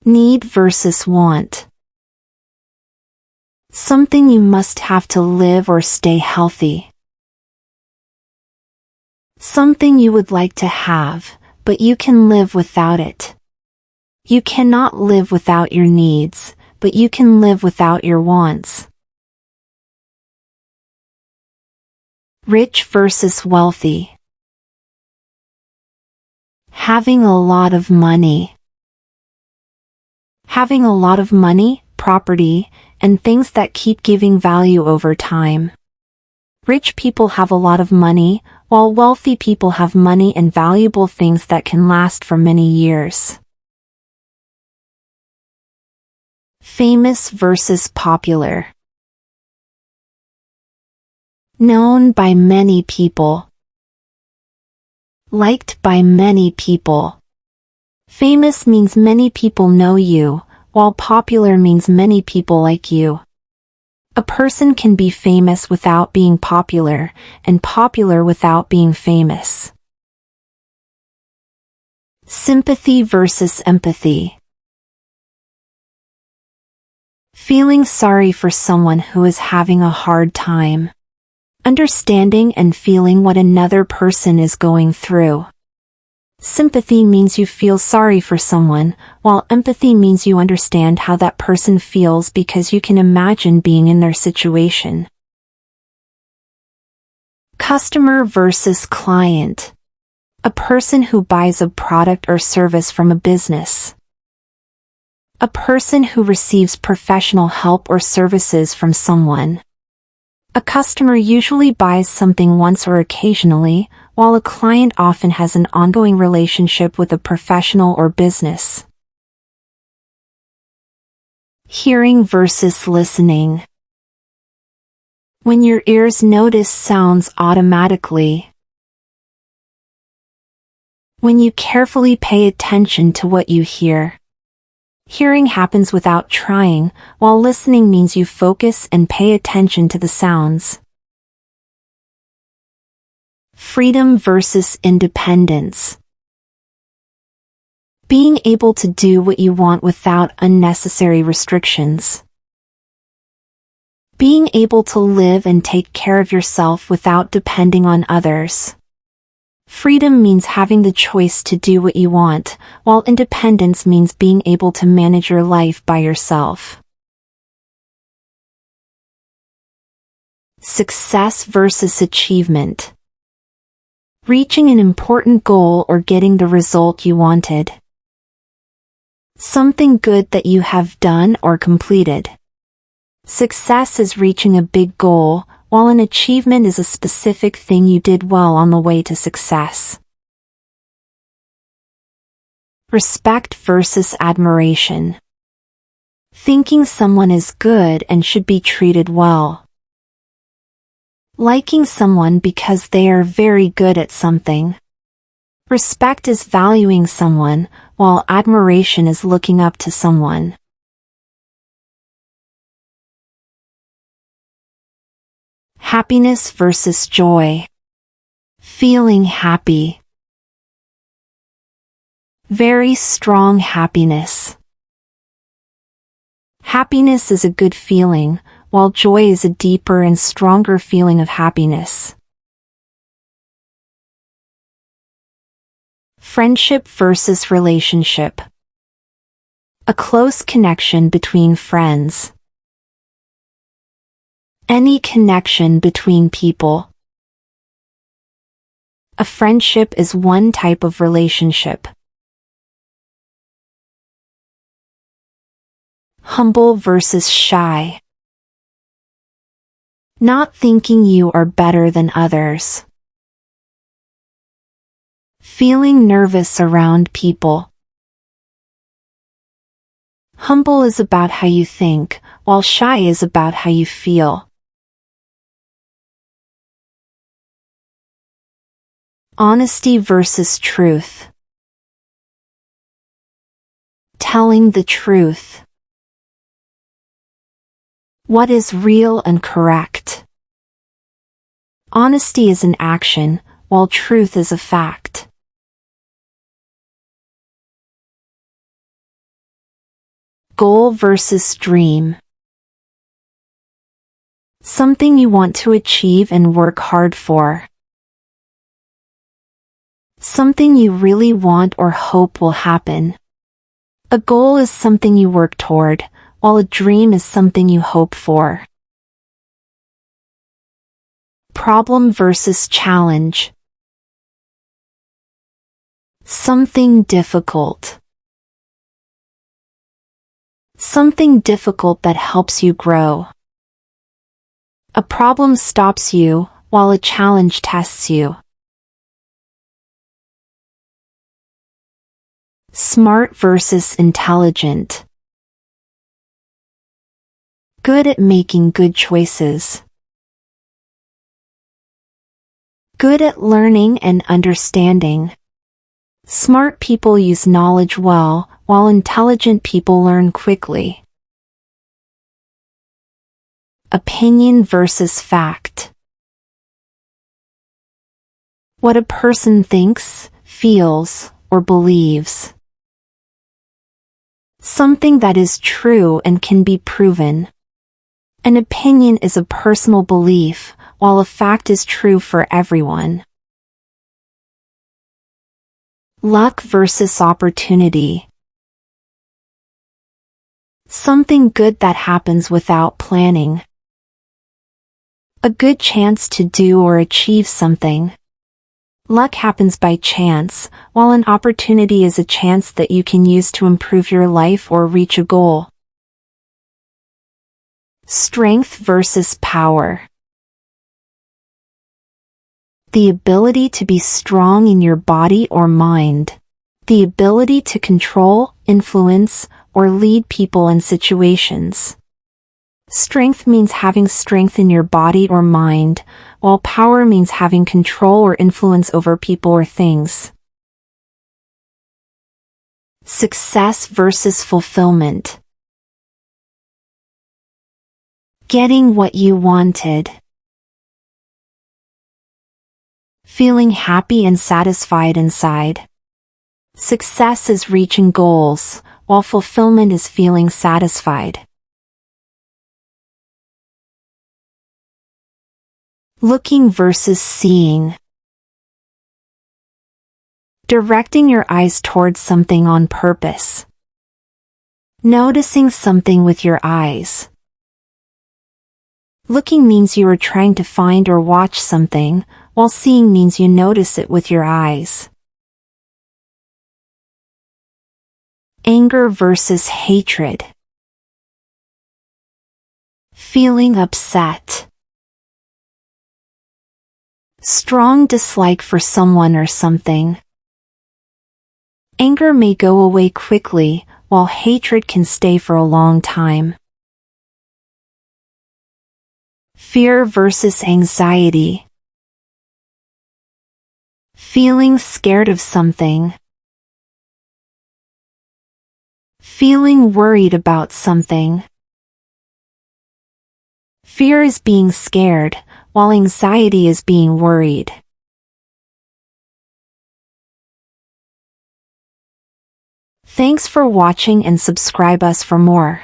Need versus want. Something you must have to live or stay healthy. Something you would like to have, but you can live without it. You cannot live without your needs, but you can live without your wants. Rich versus wealthy. Having a lot of money. Having a lot of money, property, and things that keep giving value over time. Rich people have a lot of money, while wealthy people have money and valuable things that can last for many years. Famous versus popular. Known by many people. Liked by many people. Famous means many people know you, while popular means many people like you. A person can be famous without being popular, and popular without being famous. Sympathy versus empathy. Feeling sorry for someone who is having a hard time. Understanding and feeling what another person is going through. Sympathy means you feel sorry for someone, while empathy means you understand how that person feels because you can imagine being in their situation. Customer versus client. A person who buys a product or service from a business. A person who receives professional help or services from someone. A customer usually buys something once or occasionally, while a client often has an ongoing relationship with a professional or business. Hearing versus listening. When your ears notice sounds automatically. When you carefully pay attention to what you hear. Hearing happens without trying, while listening means you focus and pay attention to the sounds. Freedom versus independence. Being able to do what you want without unnecessary restrictions. Being able to live and take care of yourself without depending on others. Freedom means having the choice to do what you want, while independence means being able to manage your life by yourself. Success versus achievement. Reaching an important goal or getting the result you wanted. Something good that you have done or completed. Success is reaching a big goal, while an achievement is a specific thing you did well on the way to success. Respect versus admiration. Thinking someone is good and should be treated well. Liking someone because they are very good at something. Respect is valuing someone, while admiration is looking up to someone. Happiness versus joy. Feeling happy. Very strong happiness. Happiness is a good feeling, while joy is a deeper and stronger feeling of happiness. Friendship versus relationship. A close connection between friends. Any connection between people. A friendship is one type of relationship. Humble versus shy. Not thinking you are better than others. Feeling nervous around people. Humble is about how you think, while shy is about how you feel. Honesty versus truth. Telling the truth. What is real and correct? Honesty is an action, while truth is a fact. Goal versus dream. Something you want to achieve and work hard for. Something you really want or hope will happen. A goal is something you work toward, while a dream is something you hope for. Problem versus challenge. Something difficult. Something difficult that helps you grow. A problem stops you, while a challenge tests you. Smart versus intelligent. Good at making good choices. Good at learning and understanding. Smart people use knowledge well, while intelligent people learn quickly. Opinion versus fact. What a person thinks, feels, or believes. Something that is true and can be proven. An opinion is a personal belief, while a fact is true for everyone. Luck versus opportunity. Something good that happens without planning. A good chance to do or achieve something. Luck happens by chance, while an opportunity is a chance that you can use to improve your life or reach a goal. Strength versus power. The ability to be strong in your body or mind. The ability to control, influence, or lead people and situations. Strength means having strength in your body or mind, while power means having control or influence over people or things. Success versus fulfillment. Getting what you wanted. Feeling happy and satisfied inside. Success is reaching goals, while fulfillment is feeling satisfied. Looking versus seeing. Directing your eyes towards something on purpose. Noticing something with your eyes. Looking means you are trying to find or watch something, while seeing means you notice it with your eyes. Anger versus hatred. Feeling upset. Strong dislike for someone or something. Anger may go away quickly, while hatred can stay for a long time. Fear versus anxiety. Feeling scared of something. Feeling worried about something. Fear is being scared, while anxiety is being worried. Thanks for watching and subscribe us for more.